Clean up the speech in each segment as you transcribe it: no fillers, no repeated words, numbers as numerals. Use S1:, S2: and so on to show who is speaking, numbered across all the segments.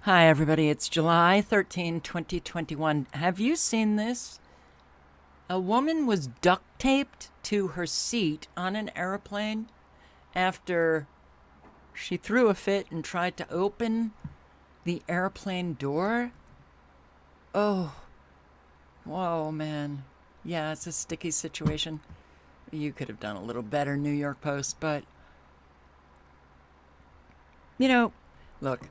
S1: Hi, everybody. It's July 13, 2021. Have you seen this? A woman was duct taped to her seat on an airplane after she threw a fit and tried to open the airplane door. Oh, whoa, man. Yeah, it's a sticky situation. You could have done a little better, New York Post, but, look,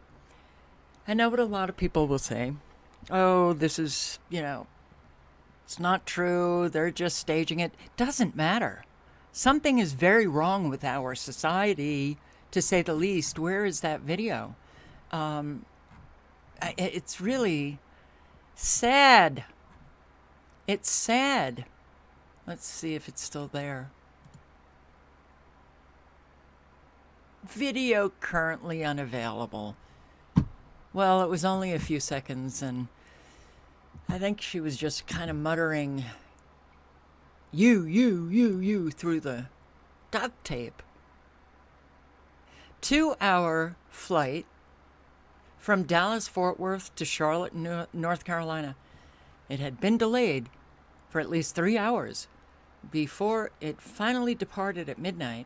S1: I know what a lot of people will say. Oh, this is, it's not true. They're just staging it. Doesn't matter. Something is very wrong with our society, to say the least. Where is that video? It's really sad. It's sad. Let's see if it's still there. Video currently unavailable. Well, it was only a few seconds, and I think she was just kind of muttering, you, through the duct tape. 2-hour flight from Dallas, Fort Worth to Charlotte, North Carolina. It had been delayed for at least 3 hours before it finally departed at midnight.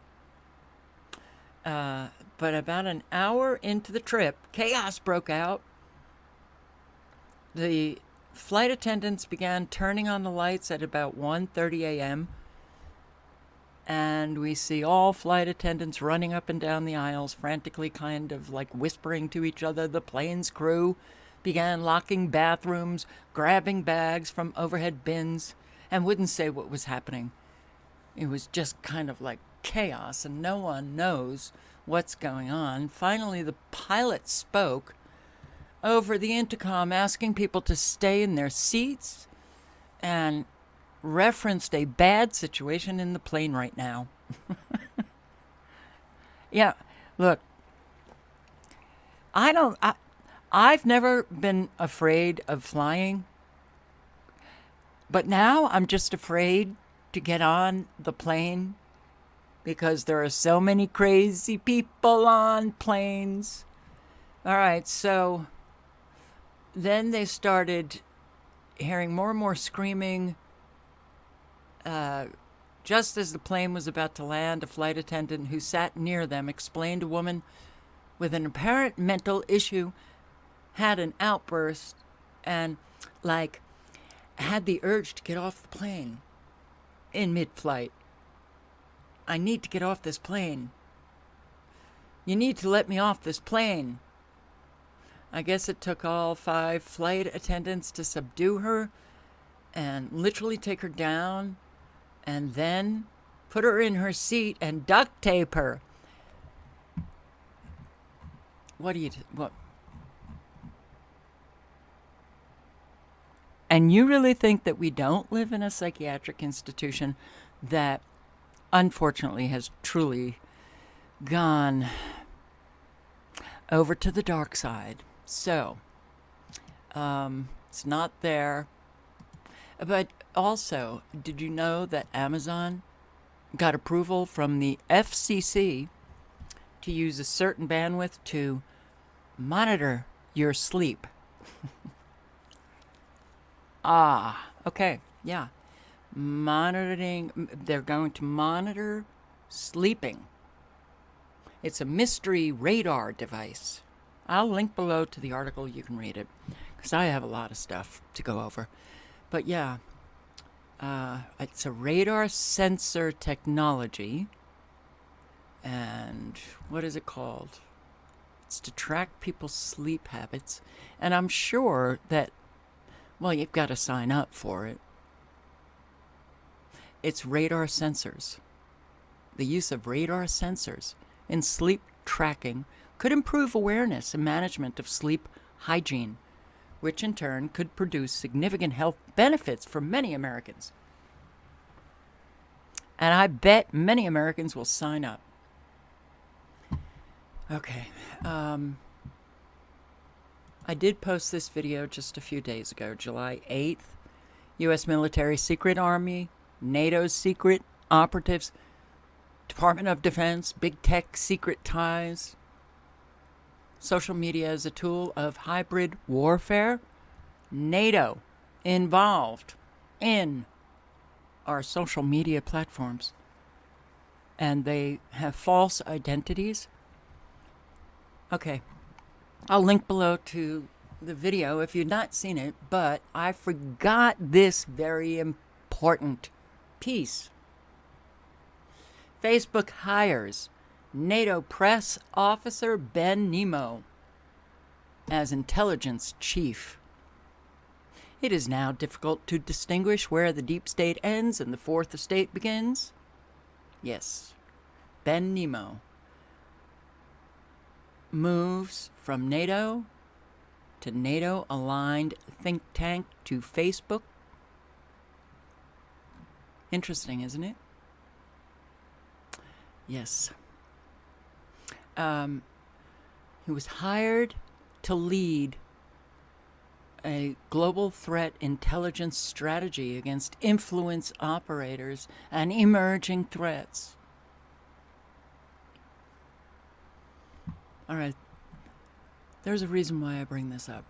S1: But about an hour into the trip, chaos broke out. The flight attendants began turning on the lights at about 1:30 a.m. And we see all flight attendants running up and down the aisles, frantically kind of like whispering to each other. The plane's crew began locking bathrooms, grabbing bags from overhead bins, and wouldn't say what was happening. It was just kind of like chaos, and no one knows what's going on. Finally, the pilot spoke over the intercom, asking people to stay in their seats, and referenced a bad situation in the plane right now. Yeah, look, I've never been afraid of flying, but now I'm just afraid to get on the plane because there are so many crazy people on planes. All right, so then they started hearing more and more screaming. Just as the plane was about to land, a flight attendant who sat near them explained a woman with an apparent mental issue had an outburst and, had the urge to get off the plane in mid-flight. I need to get off this plane. You need to let me off this plane. I guess it took all 5 flight attendants to subdue her and literally take her down and then put her in her seat and duct tape her. What? And you really think that we don't live in a psychiatric institution that unfortunately has truly gone over to the dark side? So, it's not there. But also, did you know that Amazon got approval from the FCC to use a certain bandwidth to monitor your sleep? Okay, yeah. They're going to monitor sleeping. It's a mystery radar device. I'll link below to the article. You can read it because I have a lot of stuff to go over. But yeah, it's a radar sensor technology. And what is it called? It's to track people's sleep habits. And I'm sure that, you've got to sign up for it. It's radar sensors. The use of radar sensors in sleep tracking could improve awareness and management of sleep hygiene, which in turn could produce significant health benefits for many Americans. And I bet many Americans will sign up. Okay. I did post this video just a few days ago, July 8th. U.S. military secret army, NATO's secret operatives, Department of Defense, big tech secret ties. social media as a tool of hybrid warfare. NATO involved in our social media platforms. And they have false identities. Okay, I'll link below to the video if you've not seen it, but I forgot this very important piece. Facebook hires NATO press officer Ben Nemo as intelligence chief. It is now difficult to distinguish where the deep state ends and the fourth estate begins. Yes, Ben Nemo moves from NATO to NATO-aligned think tank to Facebook. Interesting, isn't it? Yes. He was hired to lead a global threat intelligence strategy against influence operators and emerging threats. All right. There's a reason why I bring this up,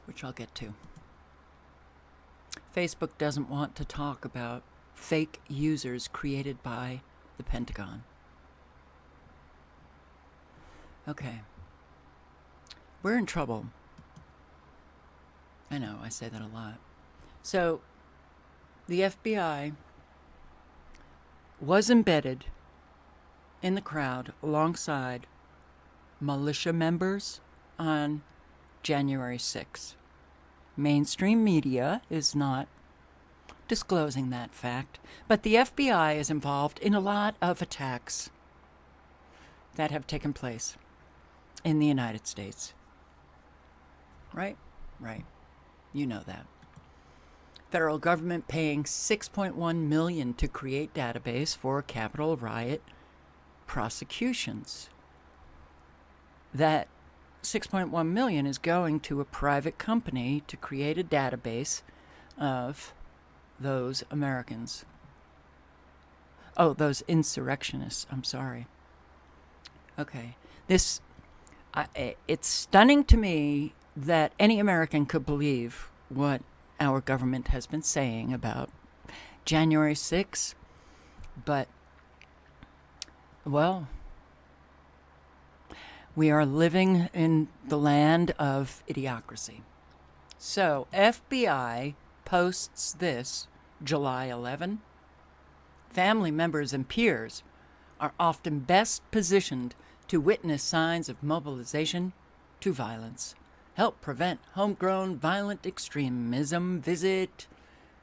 S1: which I'll get to. Facebook doesn't want to talk about fake users created by the Pentagon. Okay. We're in trouble. I know, I say that a lot. So, the FBI was embedded in the crowd alongside militia members on January 6th. Mainstream media is not disclosing that fact, but the FBI is involved in a lot of attacks that have taken place in the United States. Right? Right. You know that. Federal government paying $6.1 million to create database for Capitol riot prosecutions. That $6.1 million is going to a private company to create a database of those Americans. Oh, those insurrectionists. I'm sorry. Okay. It's stunning to me that any American could believe what our government has been saying about January 6th. But, well, we are living in the land of idiocracy. So, FBI posts this July 11. Family members and peers are often best positioned to witness signs of mobilization to violence. Help prevent homegrown violent extremism. Visit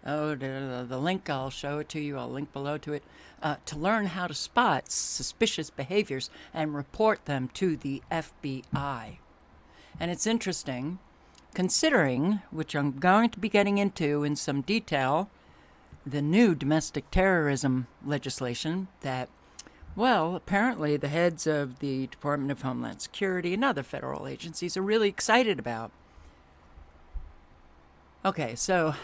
S1: the link, I'll show it to you, I'll link below to it, to learn how to spot suspicious behaviors and report them to the FBI. And it's interesting, considering, which I'm going to be getting into in some detail, the new domestic terrorism legislation that, well, apparently the heads of the Department of Homeland Security and other federal agencies are really excited about. Okay, so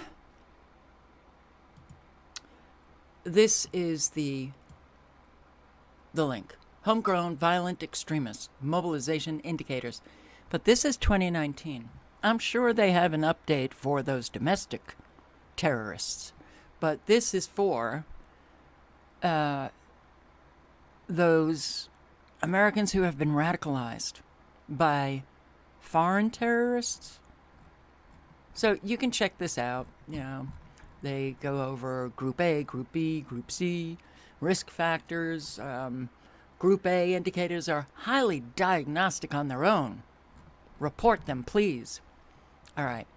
S1: this is the link. Homegrown violent extremists, mobilization indicators. But this is 2019. I'm sure they have an update for those domestic terrorists. But this is for those Americans who have been radicalized by foreign terrorists. So you can check this out. You know, they go over Group A, Group B, Group C, risk factors. Group A indicators are highly diagnostic on their own. Report them, please. All right.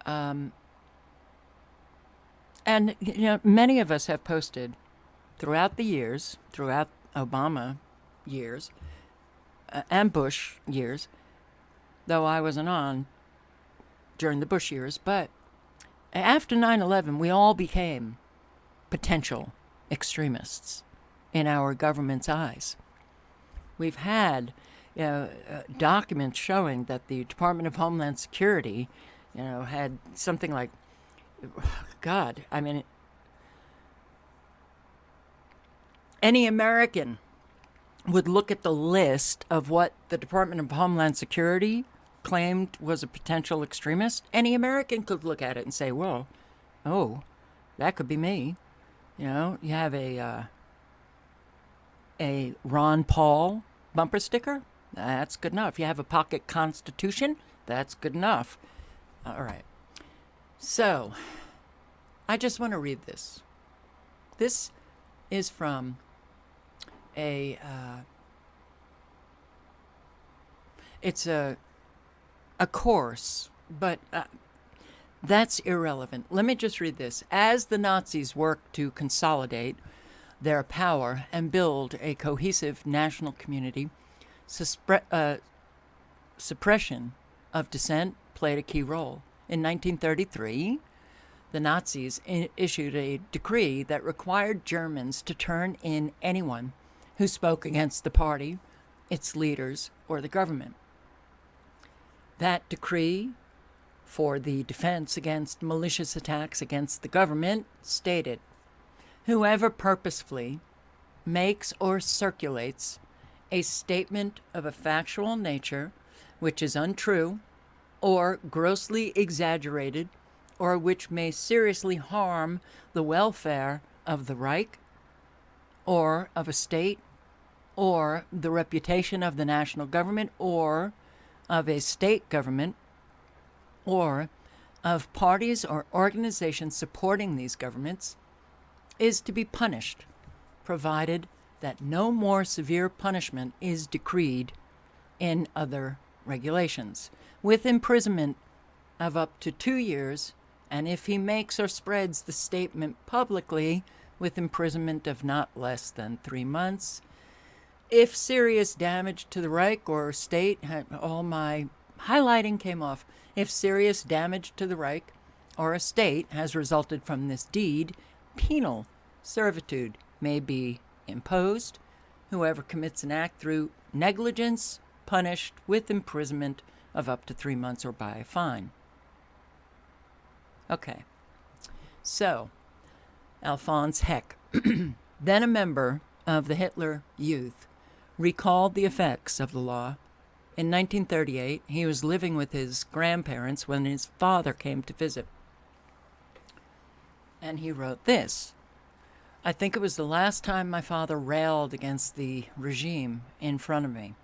S1: And, you know, many of us have posted throughout the years, throughout Obama years, and Bush years, though I wasn't on during the Bush years, but after 9/11, we all became potential extremists in our government's eyes. We've had documents showing that the Department of Homeland Security, had something like, God, I mean, any American would look at the list of what the Department of Homeland Security claimed was a potential extremist, any American could look at it and say, well, oh, that could be me. You know, you have a Ron Paul bumper sticker, that's good enough. You have a pocket constitution, that's good enough. All right. So, I just want to read this. This is from it's a course, but that's irrelevant. Let me just read this. As the Nazis worked to consolidate their power and build a cohesive national community, suppression of dissent played a key role. In 1933, the Nazis issued a decree that required Germans to turn in anyone who spoke against the party, its leaders, or the government. That decree for the defense against malicious attacks against the government stated, whoever purposefully makes or circulates a statement of a factual nature which is untrue or grossly exaggerated or which may seriously harm the welfare of the Reich or of a state or the reputation of the national government or of a state government or of parties or organizations supporting these governments is to be punished, provided that no more severe punishment is decreed in other regulations, with imprisonment of up to 2 years, and if he makes or spreads the statement publicly, with imprisonment of not less than 3 months. If serious damage to the Reich or state, all my highlighting came off. If serious damage to the Reich or a state has resulted from this deed, penal servitude may be imposed. Whoever commits an act through negligence, punished with imprisonment of up to 3 months or by a fine. Okay, so Alphonse Heck, then a member of the Hitler Youth, recalled the effects of the law. In 1938, he was living with his grandparents when his father came to visit. And he wrote this: I think it was the last time my father railed against the regime in front of me.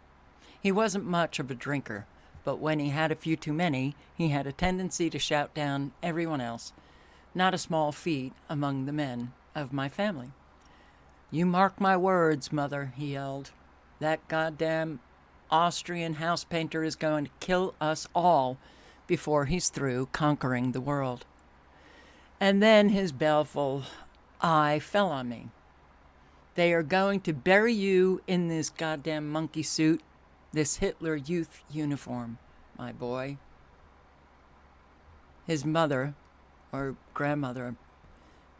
S1: He wasn't much of a drinker, but when he had a few too many, he had a tendency to shout down everyone else, not a small feat among the men of my family. You mark my words, Mother, he yelled. That goddamn Austrian house painter is going to kill us all before he's through conquering the world. And then his baleful eye fell on me. They are going to bury you in this goddamn monkey suit, this Hitler Youth uniform, my boy. His mother, or grandmother,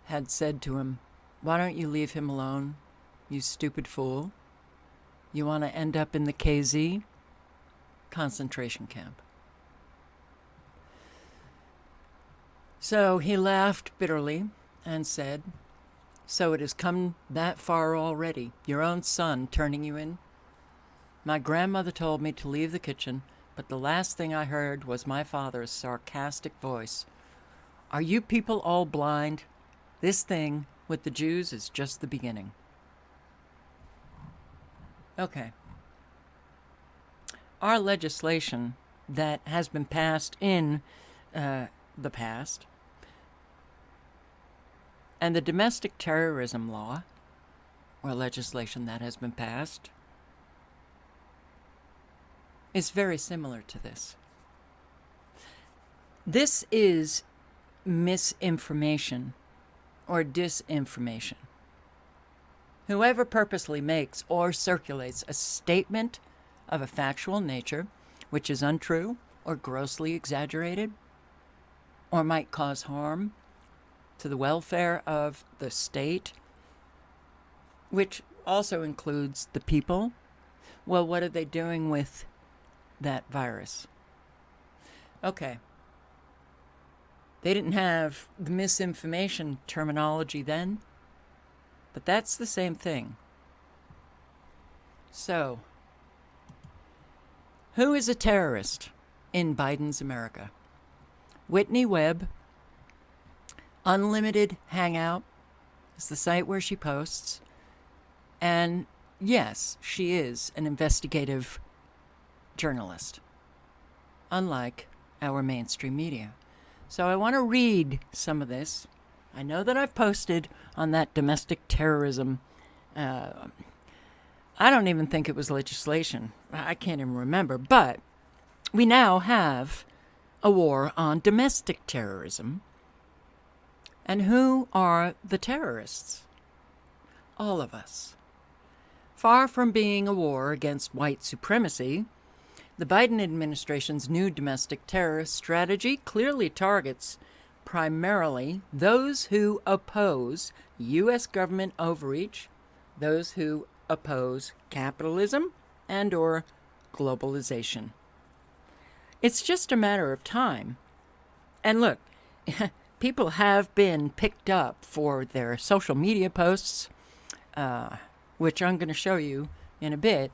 S1: had said to him, why don't you leave him alone, you stupid fool? You want to end up in the KZ? Concentration camp. So he laughed bitterly and said, so it has come that far already, your own son turning you in? My grandmother told me to leave the kitchen, but the last thing I heard was my father's sarcastic voice. Are you people all blind? This thing with the Jews is just the beginning. Okay. Our legislation that has been passed in the past, and the domestic terrorism law, or legislation that has been passed, is very similar to this. This is misinformation or disinformation. Whoever purposely makes or circulates a statement of a factual nature which is untrue or grossly exaggerated or might cause harm to the welfare of the state, which also includes the people, well, what are they doing with that virus? Okay. They didn't have the misinformation terminology then, but that's the same thing. So, who is a terrorist in Biden's America? Whitney Webb, Unlimited Hangout is the site where she posts. And yes, she is an investigative journalist, unlike our mainstream media. So I want to read some of this. I know that I've posted on that domestic terrorism. I don't even think it was legislation. I can't even remember. But we now have a war on domestic terrorism. And who are the terrorists? All of us. Far from being a war against white supremacy, the Biden administration's new domestic terrorist strategy clearly targets primarily those who oppose U.S. government overreach, those who oppose capitalism and or globalization. It's just a matter of time. And look, people have been picked up for their social media posts, which I'm going to show you in a bit,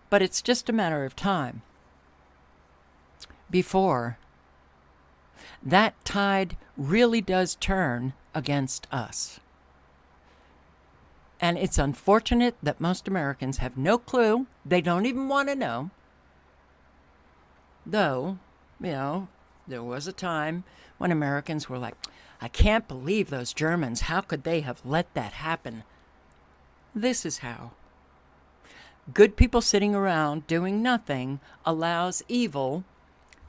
S1: but it's just a matter of time before that tide really does turn against us. And it's unfortunate that most Americans have no clue. They don't even want to know. Though, there was a time when Americans were like, I can't believe those Germans. How could they have let that happen? This is how. Good people sitting around doing nothing allows evil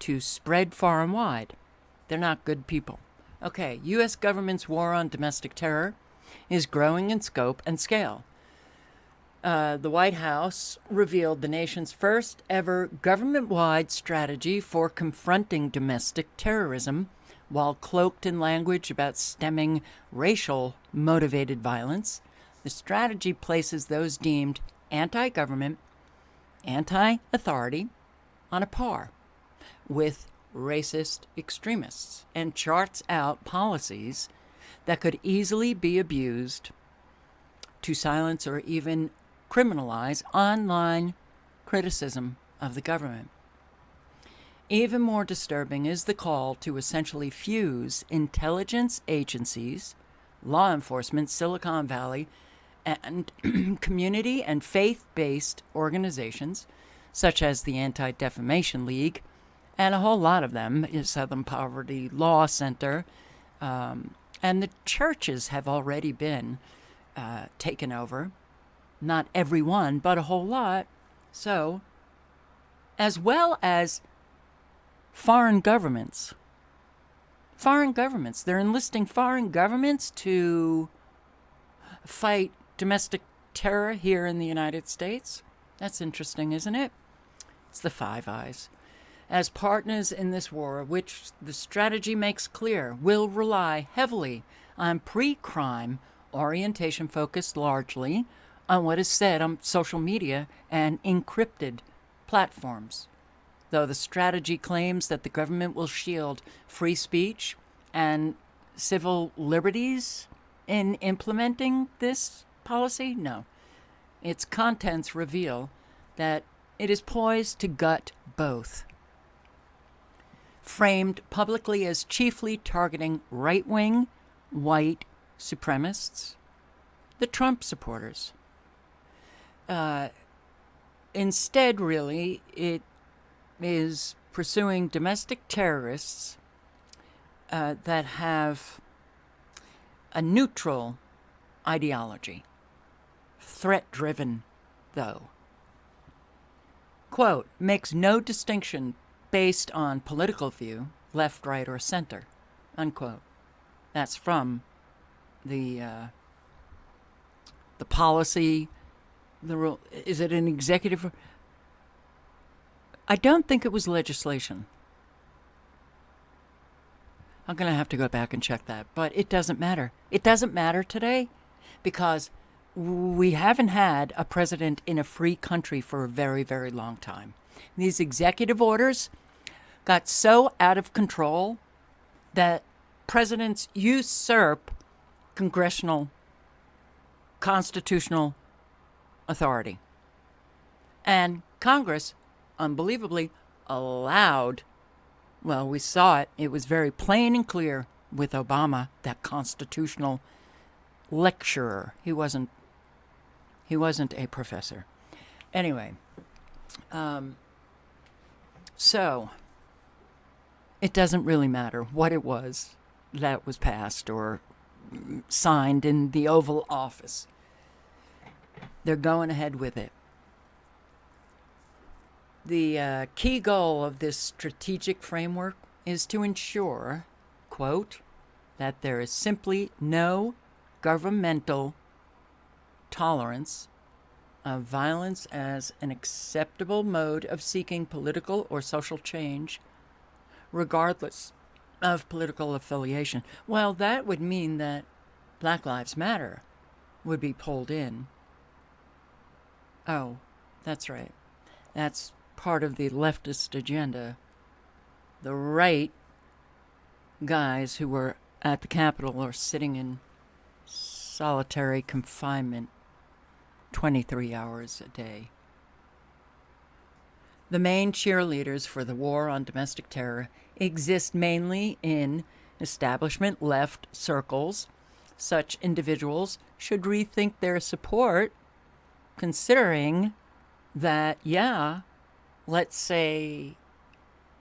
S1: to spread far and wide. They're not good people. Okay, U.S. government's war on domestic terror is growing in scope and scale. The White House revealed the nation's first ever government-wide strategy for confronting domestic terrorism, while cloaked in language about stemming racial-motivated violence. The strategy places those deemed anti-government, anti-authority on a par with racist extremists and charts out policies that could easily be abused to silence or even criminalize online criticism of the government. Even more disturbing is the call to essentially fuse intelligence agencies, law enforcement, Silicon Valley, and community and faith-based organizations such as the Anti-Defamation League and a whole lot of them, Southern Poverty Law Center, and the churches have already been taken over. Not every one, but a whole lot. So, as well as foreign governments. They're enlisting foreign governments to fight domestic terror here in the United States. That's interesting, isn't it? It's the Five Eyes. As partners in this war, which the strategy makes clear, will rely heavily on pre-crime orientation focused largely on what is said on social media and encrypted platforms. Though the strategy claims that the government will shield free speech and civil liberties in implementing this policy, no. Its contents reveal that it is poised to gut both. Framed publicly as chiefly targeting right-wing white supremacists, the Trump supporters. Instead, really, it is pursuing domestic terrorists that have a neutral ideology, threat-driven, though. Quote, makes no distinction based on political view, left, right, or center, unquote. That's from the policy, the rule. Is it an executive? I don't think it was legislation. I'm going to have to go back and check that, but it doesn't matter. It doesn't matter today because we haven't had a president in a free country for a very, very long time. These executive orders got so out of control that presidents usurp congressional, constitutional authority. And Congress, unbelievably, allowed, well, we saw it. It was very plain and clear with Obama, that constitutional lecturer. He wasn't a professor. Anyway, so it doesn't really matter what it was that was passed or signed in the Oval Office. They're going ahead with it. The key goal of this strategic framework is to ensure, quote, that there is simply no governmental tolerance of violence as an acceptable mode of seeking political or social change, regardless of political affiliation. Well, that would mean that Black Lives Matter would be pulled in. Oh, that's right. That's part of the leftist agenda. The right guys who were at the Capitol are sitting in solitary confinement 23 hours a day. The main cheerleaders for the war on domestic terror exist mainly in establishment left circles. Such individuals should rethink their support, considering that, let's say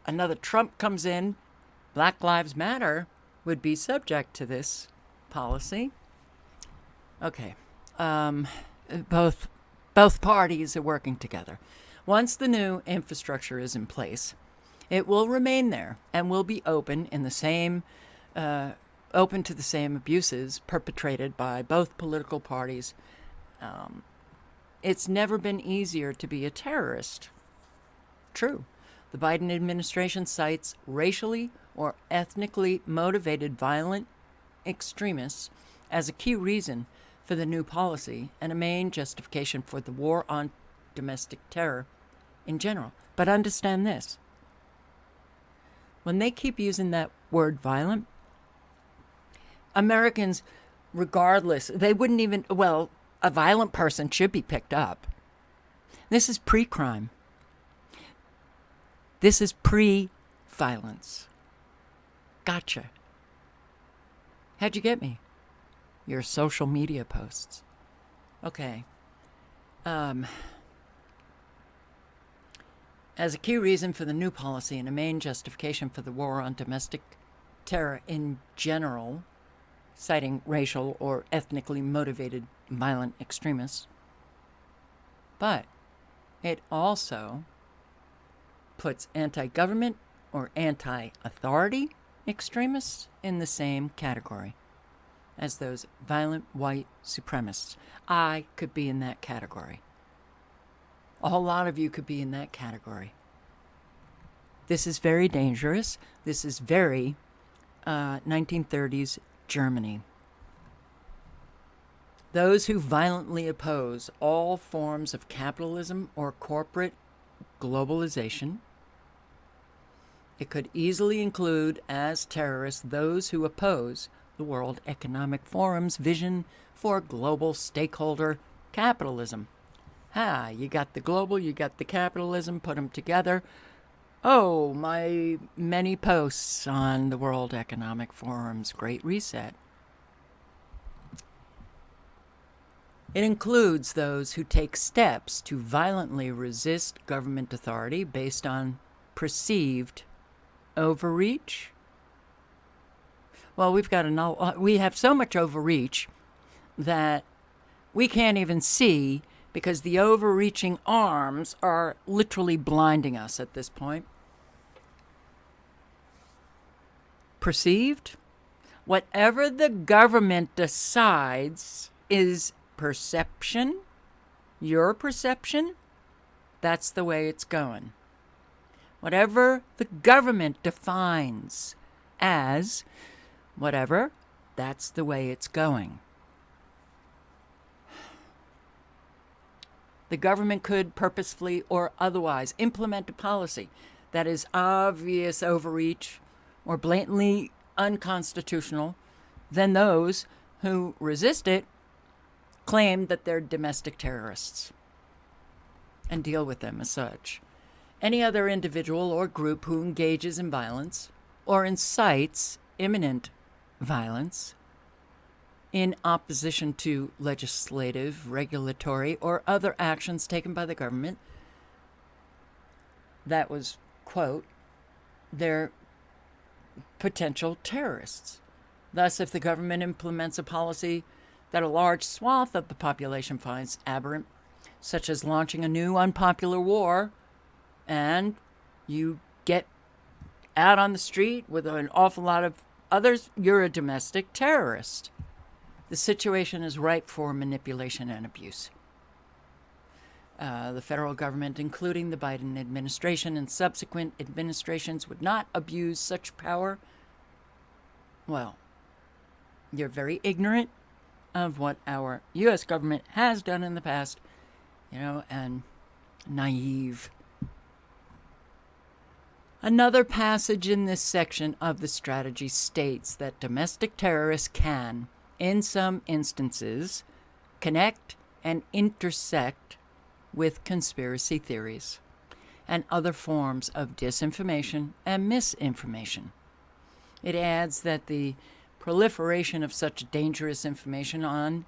S1: another Trump comes in, Black Lives Matter would be subject to this policy. Okay. Both parties are working together. Once the new infrastructure is in place, it will remain there and will be open to the same abuses perpetrated by both political parties. It's never been easier to be a terrorist. True. The Biden administration cites racially or ethnically motivated violent extremists as a key reason for the new policy and a main justification for the war on domestic terror in general. But understand this. When they keep using that word violent, Americans, regardless, they wouldn't even, well, a violent person should be picked up. This is pre-crime. This is pre-violence. Gotcha. How'd you get me? Your social media posts. Okay. As a key reason for the new policy and a main justification for the war on domestic terror in general, citing racial or ethnically motivated violent extremists, but it also puts anti-government or anti-authority extremists in the same category as those violent white supremacists. I could be in that category. A whole lot of you could be in that category. This is very dangerous. This is very 1930s Germany. Those who violently oppose all forms of capitalism or corporate globalization. It could easily include as terrorists those who oppose the World Economic Forum's vision for global stakeholder capitalism. You got the global, you got the capitalism, put them together. Oh, my many posts on the World Economic Forum's Great Reset. It includes those who take steps to violently resist government authority based on perceived overreach. Well, we have so much overreach that we can't even see because the overreaching arms are literally blinding us at this point. Perceived? Whatever the government decides is perception, your perception, that's the way it's going. Whatever the government defines as whatever, that's the way it's going. The government could purposefully or otherwise implement a policy that is obvious overreach or blatantly unconstitutional. Then those who resist it claim that they're domestic terrorists. and deal with them as such. Any other individual or group who engages in violence or incites imminent violence in opposition to legislative, regulatory, or other actions taken by the government, that was, quote, they're potential terrorists. Thus, if the government implements a policy that a large swath of the population finds aberrant, such as launching a new unpopular war, and you get out on the street with an awful lot of others, you're a domestic terrorist. The situation is ripe for manipulation and abuse. The federal government, including the Biden administration and subsequent administrations, would not abuse such power. Well, you're very ignorant of what our U.S. government has done in the past, and naive. Another passage in this section of the strategy states that domestic terrorists can, in some instances, connect and intersect with conspiracy theories and other forms of disinformation and misinformation. It adds that the proliferation of such dangerous information on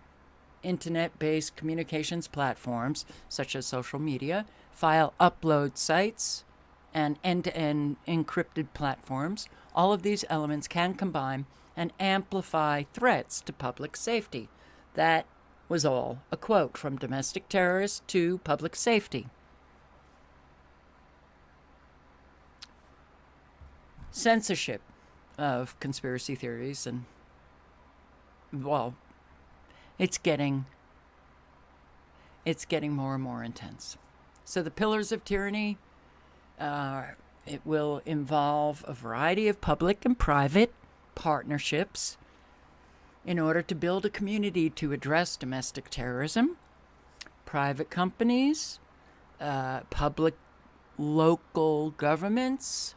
S1: internet-based communications platforms, such as social media, file upload sites, and end-to-end encrypted platforms, all of these elements can combine and amplify threats to public safety. That was all a quote from domestic terrorists to public safety. Censorship of conspiracy theories, and, well, it's getting more and more intense. So the pillars of tyranny, it will involve a variety of public and private partnerships in order to build a community to address domestic terrorism. Private companies, public local governments.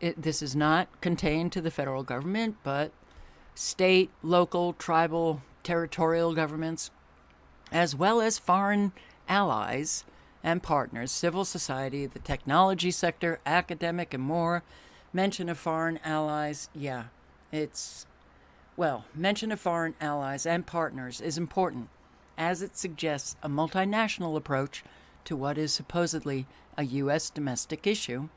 S1: This is not contained to the federal government, but state, local, tribal, territorial governments, as well as foreign allies and partners, civil society, the technology sector, academic, and more. Mention of foreign allies, mention of foreign allies and partners is important, as it suggests a multinational approach to what is supposedly a U.S. domestic issue,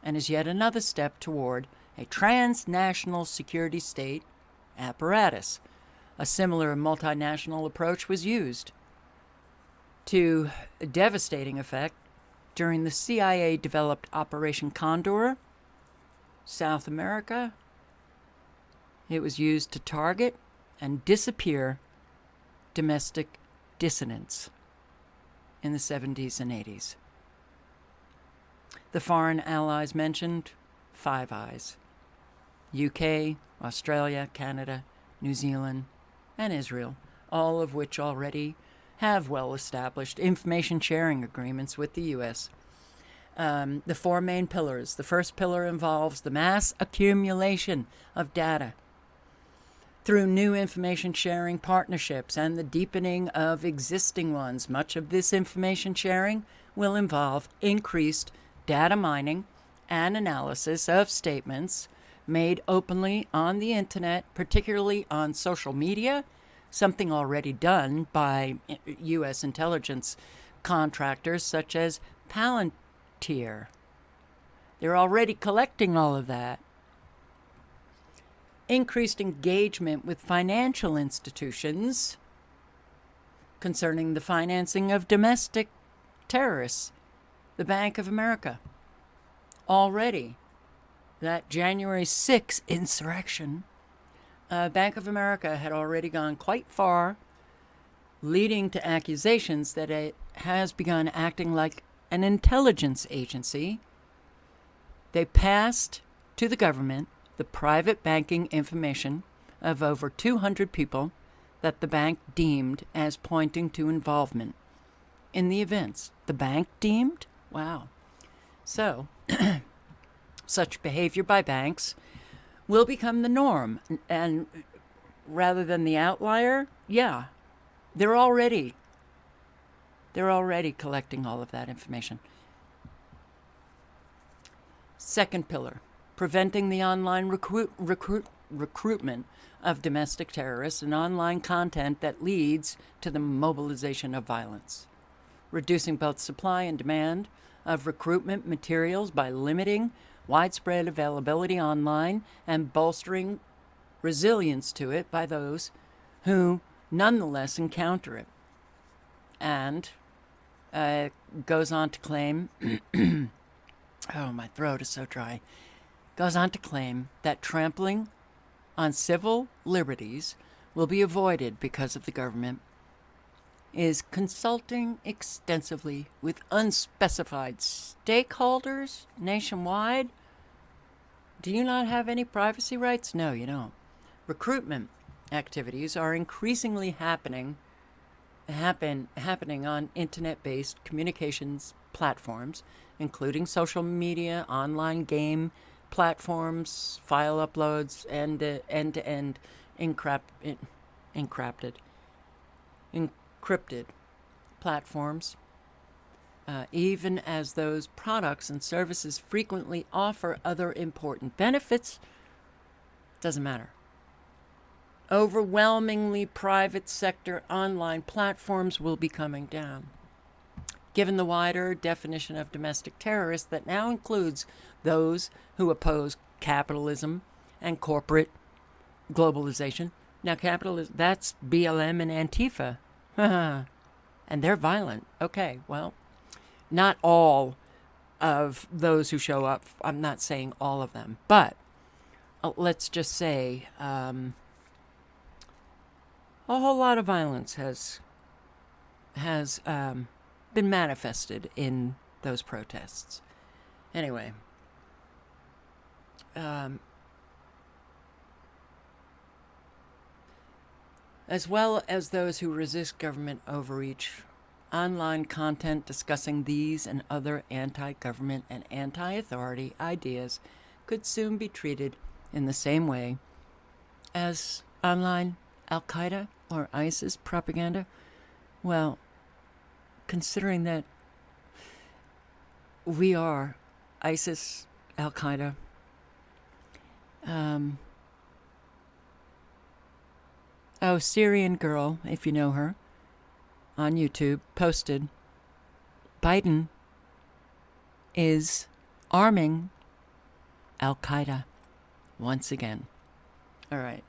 S1: and is yet another step toward a transnational security state apparatus. A similar multinational approach was used to devastating effect during the CIA-developed Operation Condor, South America. It was used to target and disappear domestic dissidents in the 70s and 80s. The foreign allies mentioned, Five Eyes: UK, Australia, Canada, New Zealand, and Israel, all of which already have well-established information sharing agreements with the U.S. The four main pillars. The first pillar involves the mass accumulation of data through new information sharing partnerships and the deepening of existing ones. Much of this information sharing will involve increased data mining and analysis of statements made openly on the internet, particularly on social media, something already done by U.S. intelligence contractors such as Palantir. They're already collecting all of that. Increased engagement with financial institutions concerning the financing of domestic terrorists. The Bank of America. Already, that January 6th insurrection, Bank of America had already gone quite far, leading to accusations that it has begun acting like an intelligence agency. They passed to the government the private banking information of over 200 people that the bank deemed as pointing to involvement in the events. The bank deemed? Wow. So, such behavior by banks will become the norm, and rather than the outlier, they're already They're already collecting all of that information. Second pillar, preventing the online recruitment of domestic terrorists and online content that leads to the mobilization of violence. Reducing both supply and demand of recruitment materials by limiting widespread availability online and bolstering resilience to it by those who nonetheless encounter it. And goes on to claim, oh, my throat is so dry, goes on to claim that trampling on civil liberties will be avoided because of the government is consulting extensively with unspecified stakeholders nationwide. Do you not have any privacy rights? No, you don't. Recruitment activities are increasingly happening on internet-based communications platforms, including social media, online game platforms, file uploads, and end-to-end encrypted platforms, even as those products and services frequently offer other important benefits. Doesn't matter. Overwhelmingly private sector online platforms will be coming down. Given the wider definition of domestic terrorists that now includes those who oppose capitalism and corporate globalization. Now, capitalism, that's BLM and Antifa. And they're violent. Okay, well, not all of those who show up. I'm not saying all of them. But let's just say a whole lot of violence has been manifested in those protests. Anyway, as well as those who resist government overreach, online content discussing these and other anti-government and anti-authority ideas could soon be treated in the same way as online Al-Qaeda or ISIS propaganda. Well, considering that we are ISIS, Al-Qaeda, Syrian girl, if you know her, on YouTube, posted, Biden is arming Al-Qaeda once again. All right.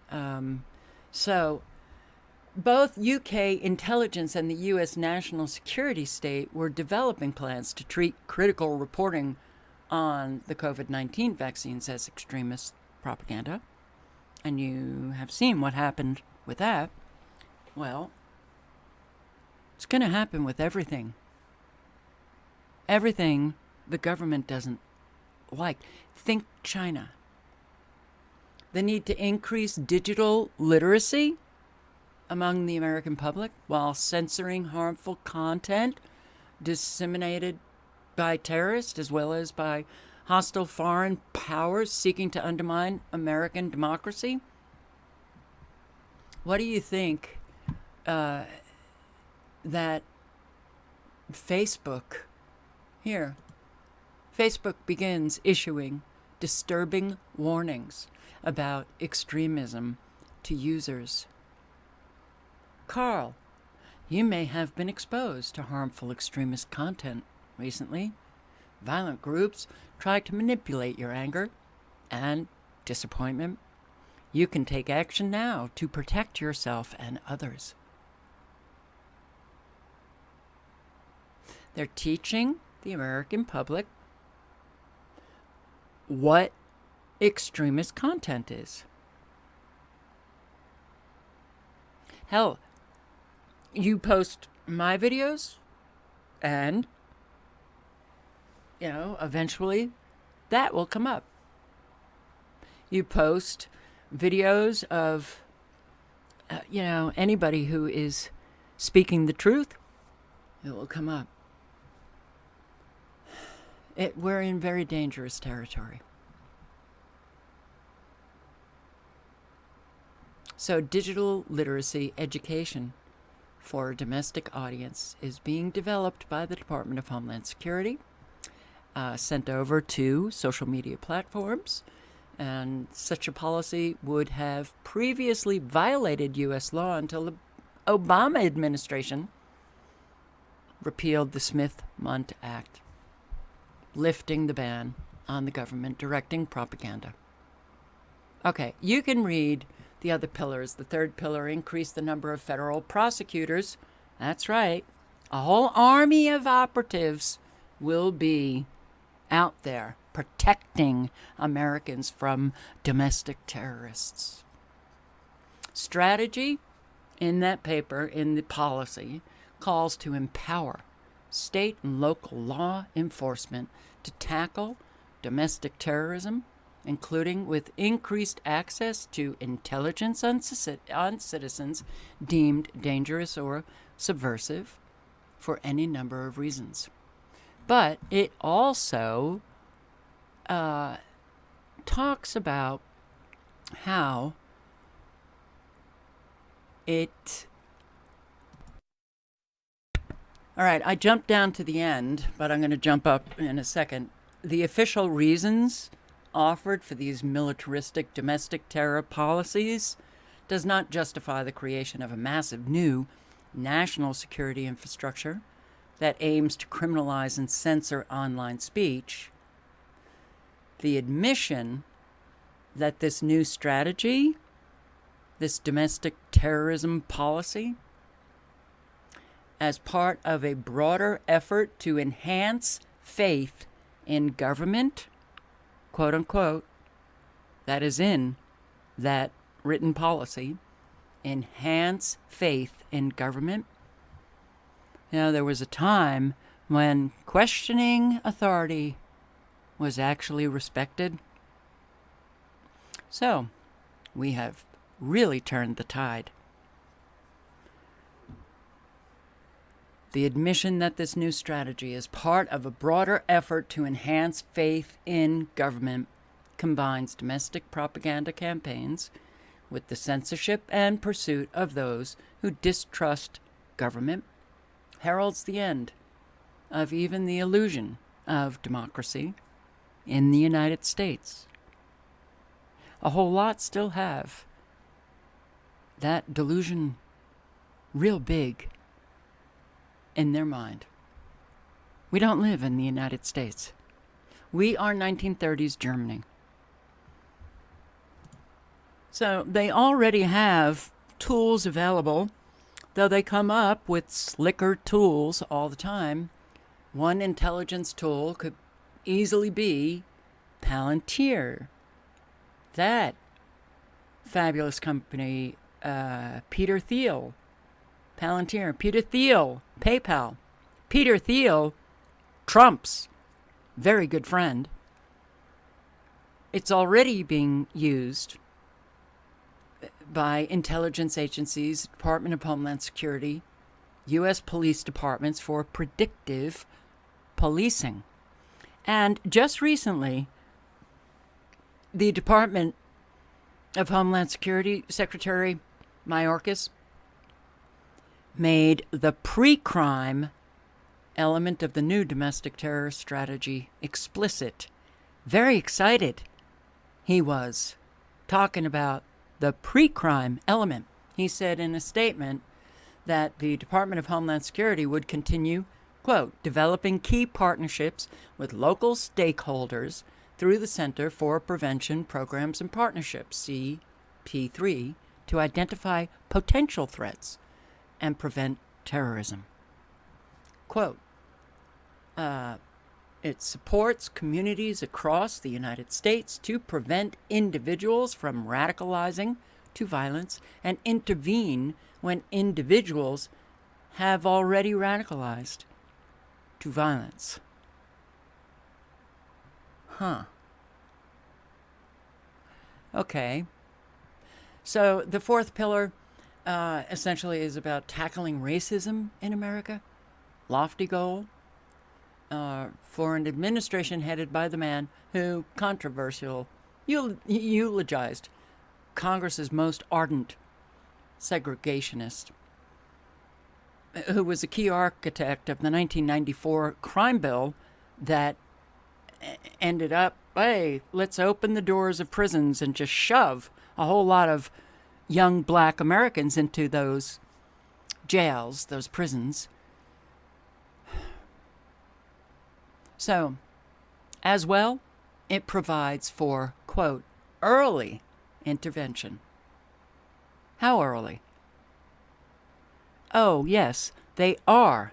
S1: So both UK intelligence and the US national security state were developing plans to treat critical reporting on the COVID-19 vaccines as extremist propaganda. And you have seen what happened with that. Well, it's going to happen with everything. Everything the government doesn't like. Think China. The need to increase digital literacy among the American public while censoring harmful content disseminated by terrorists as well as by hostile foreign powers seeking to undermine American democracy. What do you think that Facebook begins issuing disturbing warnings about extremism to users? Carl, you may have been exposed to harmful extremist content recently. Violent groups try to manipulate your anger and disappointment. You can take action now to protect yourself and others. They're teaching the American public what extremist content is. Hell, you post my videos and, eventually that will come up. You post videos of, anybody who is speaking the truth, it will come up. We're in very dangerous territory. So digital literacy education for a domestic audience is being developed by the Department of Homeland Security, sent over to social media platforms, and such a policy would have previously violated U.S. law until the Obama administration repealed the Smith-Mundt Act, lifting the ban on the government directing propaganda. Okay, you can read the other pillars. The third pillar, increase the number of federal prosecutors. That's right. A whole army of operatives will be out there protecting Americans from domestic terrorists. Strategy in that paper, in the policy, calls to empower state and local law enforcement to tackle domestic terrorism, including with increased access to intelligence on citizens deemed dangerous or subversive for any number of reasons. But it also talks about how it... All right, I jumped down to the end, but I'm going to jump up in a second. The official reasons offered for these militaristic domestic terror policies does not justify the creation of a massive new national security infrastructure that aims to criminalize and censor online speech. The admission that this new strategy, this domestic terrorism policy, as part of a broader effort to enhance faith in government, quote unquote, that is in that written policy, enhance faith in government. You know, there was a time when questioning authority was actually respected. So, we have really turned the tide. The admission that this new strategy is part of a broader effort to enhance faith in government combines domestic propaganda campaigns with the censorship and pursuit of those who distrust government, heralds the end of even the illusion of democracy in the United States. A whole lot still have that delusion real big in their mind. We don't live in the United States. We are 1930s Germany. So they already have tools available, though they come up with slicker tools all the time. One intelligence tool could easily be Palantir. That fabulous company, Peter Thiel, Palantir, Peter Thiel, PayPal. Peter Thiel, Trump's very good friend. It's already being used by intelligence agencies, Department of Homeland Security, U.S. police departments for predictive policing. And just recently, the Department of Homeland Security Secretary Mayorkas made the pre-crime element of the new domestic terror strategy explicit. Very excited he was talking about the pre-crime element. He said in a statement that the Department of Homeland Security would continue, quote, developing key partnerships with local stakeholders through the Center for Prevention Programs and Partnerships, CP3, to identify potential threats and prevent terrorism. Quote, it supports communities across the United States to prevent individuals from radicalizing to violence and intervene when individuals have already radicalized to violence. Huh. Okay. So the fourth pillar essentially is about tackling racism in America. Lofty goal for an administration headed by the man who eulogized Congress's most ardent segregationist. who was a key architect of the 1994 crime bill that ended up, hey, let's open the doors of prisons and just shove a whole lot of young black Americans into those jails, those prisons. So, as well, it provides for, quote, early intervention. How early? Oh, yes, they are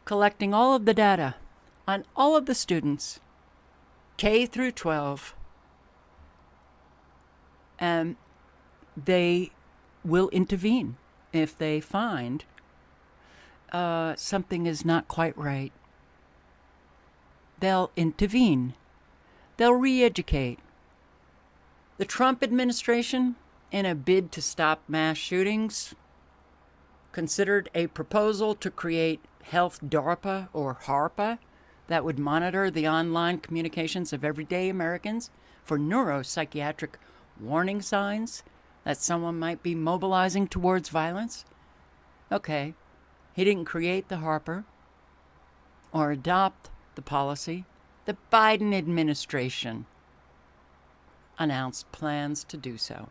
S1: collecting all of the data on all of the students, K through 12, and they will intervene if they find something is not quite right. They'll intervene. They'll re-educate. The Trump administration, in a bid to stop mass shootings, considered a proposal to create Health DARPA or HARPA that would monitor the online communications of everyday Americans for neuropsychiatric warning signs that someone might be mobilizing towards violence. Okay, he didn't create the HARPA or adopt the policy. The Biden administration announced plans to do so.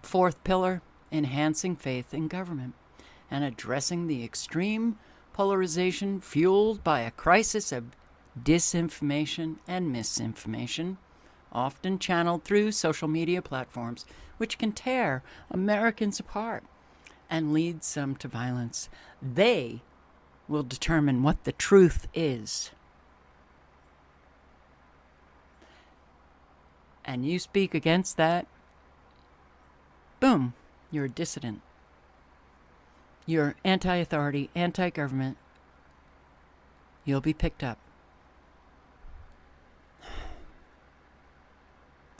S1: Fourth pillar, enhancing faith in government and addressing the extreme polarization fueled by a crisis of disinformation and misinformation, often channeled through social media platforms, which can tear Americans apart and lead some to violence. They will determine what the truth is. And you speak against that, boom, you're a dissident. You're anti-authority, anti-government. You'll be picked up.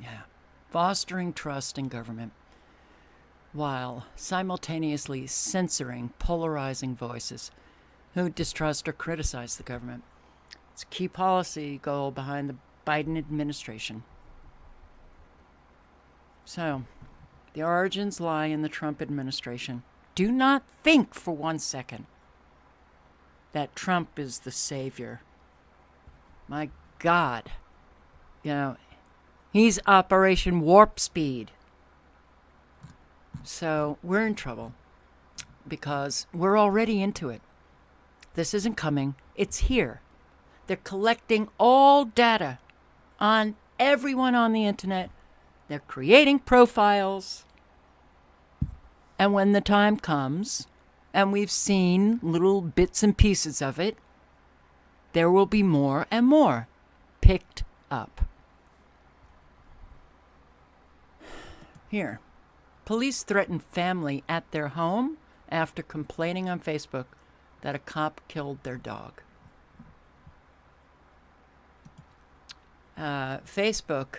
S1: Yeah. Fostering trust in government while simultaneously censoring polarizing voices who distrust or criticize the government. It's a key policy goal behind the Biden administration. So, the origins lie in the Trump administration. Do not think for 1 second that Trump is the savior. My God. You know, he's Operation Warp Speed. So we're in trouble because we're already into it. This isn't coming. It's here. They're collecting all data on everyone on the internet. They're creating profiles. And when the time comes, and we've seen little bits and pieces of it, there will be more and more picked up. Here, police threatened family at their home after complaining on Facebook that a cop killed their dog. Facebook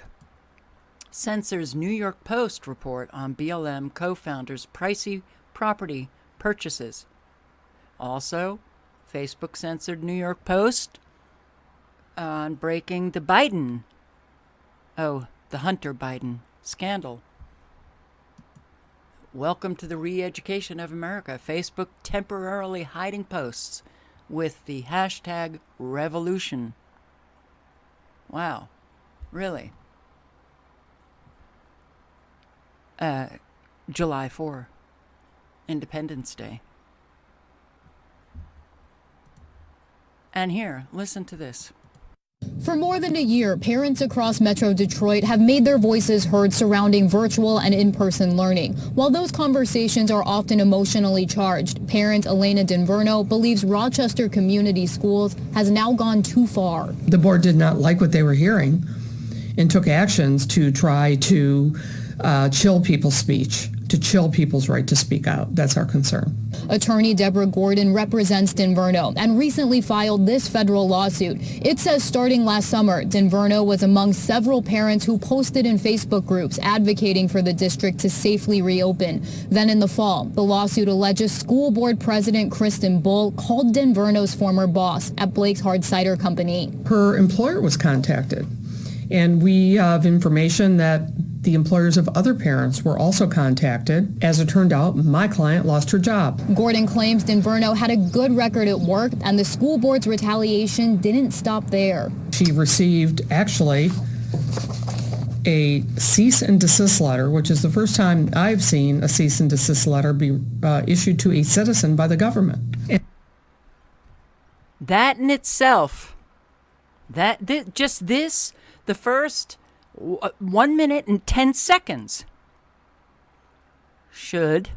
S1: censors New York Post report on BLM co-founders' pricey property purchases. Also, Facebook censored New York Post on breaking the Hunter Biden scandal. Welcome to the re-education of America. Facebook temporarily hiding posts with the hashtag revolution. Wow, really? July 4, Independence Day. And here, listen to this.
S2: For more than a year, parents across Metro Detroit have made their voices heard surrounding virtual and in-person learning. While those conversations are often emotionally charged, parent Elena Dinverno believes Rochester Community Schools has now gone too far.
S3: The board did not like what they were hearing and took actions to try to chill people's speech, to chill people's right to speak out. That's our concern.
S2: Attorney Deborah Gordon represents Dinverno and recently filed this federal lawsuit. It says starting last summer, Dinverno was among several parents who posted in Facebook groups advocating for the district to safely reopen. Then in the fall, the lawsuit alleges school board president Kristen Bull called Dinverno's former boss at Blake's Hard Cider Company.
S3: Her employer was contacted, and we have information that The employers of other parents were also contacted. As it turned out, my client lost her job.
S2: Gordon claims Denverno had a good record at work, and the school board's retaliation didn't stop there.
S3: She received, actually, a cease and desist letter, which is the first time I've seen a cease and desist letter be issued to a citizen by the government.
S1: That in itself, the first 1 minute and 10 seconds should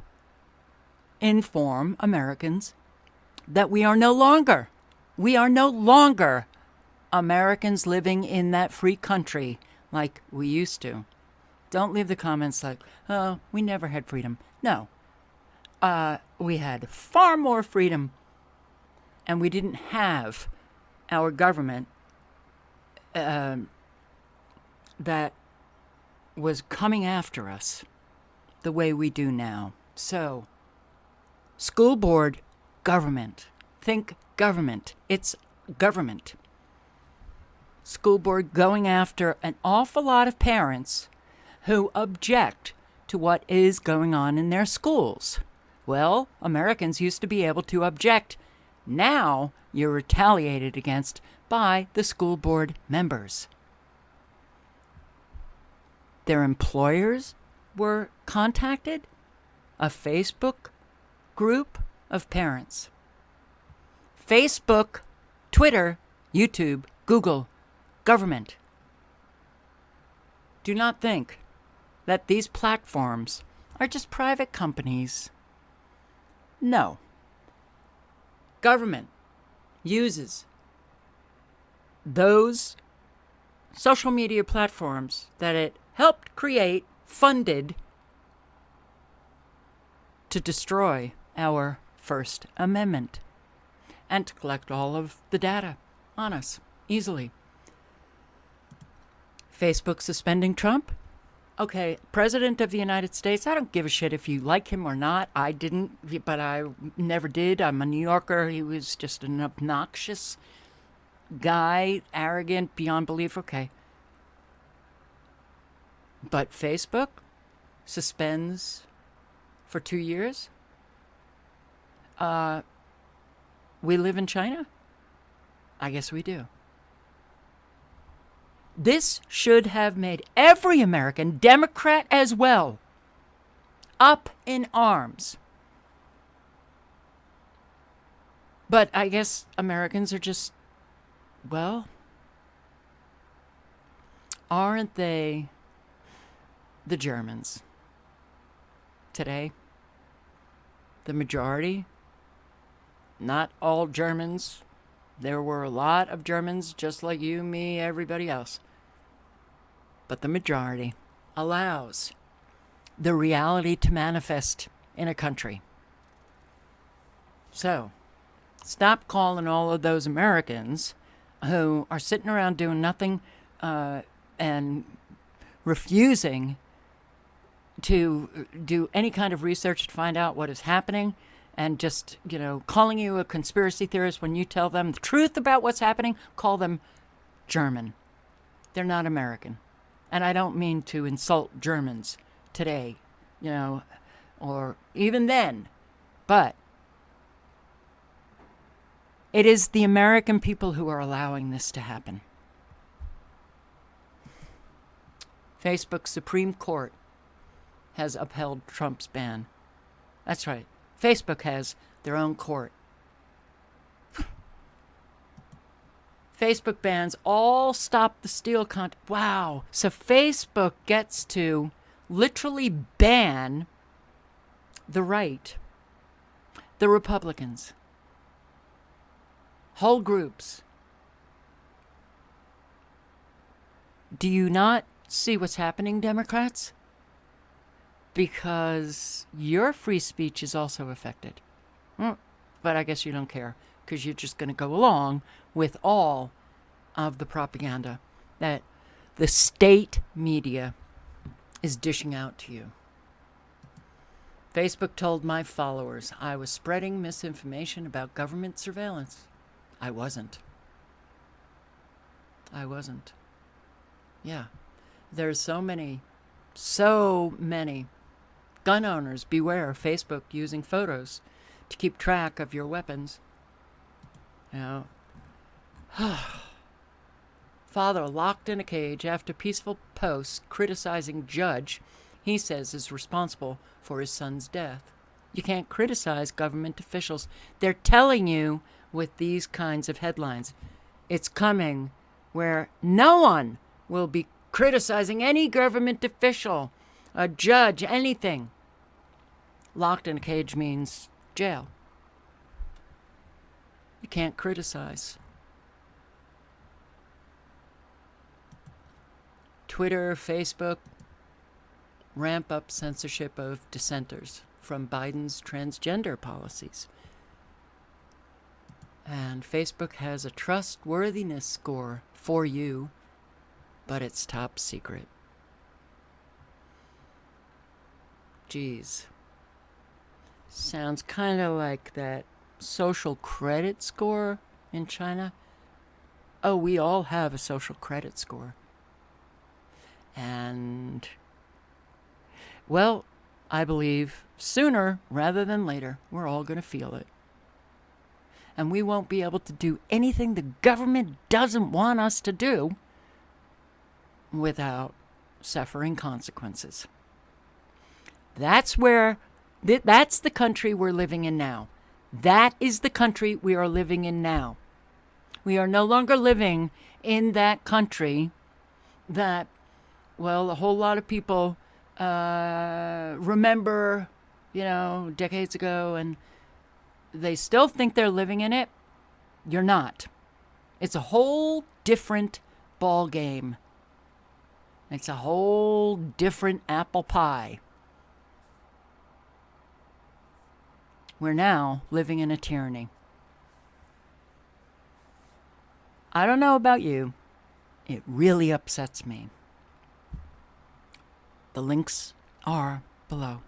S1: inform Americans that we are no longer Americans living in that free country like we used to. Don't leave the comments like, oh, we never had freedom. No. We had far more freedom, and we didn't have our government that was coming after us the way we do now. So, school board, government. Think government. It's government. School board going after an awful lot of parents who object to what is going on in their schools. Well, Americans used to be able to object. Now you're retaliated against by the school board members. Their employers were contacted. A Facebook group of parents. Facebook, Twitter, YouTube, Google, government. Do not think that these platforms are just private companies. No. Government uses those social media platforms that it helped create, funded, to destroy our First Amendment and to collect all of the data on us easily. Facebook suspending Trump? Okay, President of the United States, I don't give a shit if you like him or not. I didn't, but I never did. I'm a New Yorker. He was just an obnoxious guy, arrogant beyond belief. Okay. But Facebook suspends for 2 years? We live in China? I guess we do. This should have made every American, Democrat as well, up in arms. But I guess Americans are just, well, aren't they the Germans today? The majority, not all Germans. There were a lot of Germans just like you, me, everybody else. But the majority allows the reality to manifest in a country. So, stop calling all of those Americans who are sitting around doing nothing and refusing to do any kind of research to find out what is happening, and just, calling you a conspiracy theorist when you tell them the truth about what's happening. Call them German. They're not American. And I don't mean to insult Germans today, or even then. But it is the American people who are allowing this to happen. Facebook Supreme Court has upheld Trump's ban. That's right. Facebook has their own court. Facebook bans all stop the steal content. Wow. So Facebook gets to literally ban the right, the Republicans, whole groups. Do you not see what's happening, Democrats? Because your free speech is also affected. But I guess you don't care, because you're just going to go along with all of the propaganda that the state media is dishing out to you. Facebook told my followers I was spreading misinformation about government surveillance. I wasn't. Yeah. There's so many So many. Gun owners, beware Facebook using photos to keep track of your weapons. You know, father locked in a cage after peaceful post criticizing judge he says is responsible for his son's death. You can't criticize government officials. They're telling you with these kinds of headlines. It's coming where no one will be criticizing any government official, a judge, anything. Locked in a cage means jail. You can't criticize. Twitter, Facebook ramp up censorship of dissenters from Biden's transgender policies. And Facebook has a trustworthiness score for you, but it's top secret. Geez. Sounds kind of like that social credit score in China. Oh, we all have a social credit score. And, well, I believe sooner rather than later, we're all going to feel it. And we won't be able to do anything the government doesn't want us to do without suffering consequences. That's the country we're living in now. That is the country we are living in now. We are no longer living in that country that, well, a whole lot of people remember, decades ago, and they still think they're living in it. You're not. It's a whole different ball game. It's a whole different apple pie. We're now living in a tyranny. I don't know about you. It really upsets me. The links are below.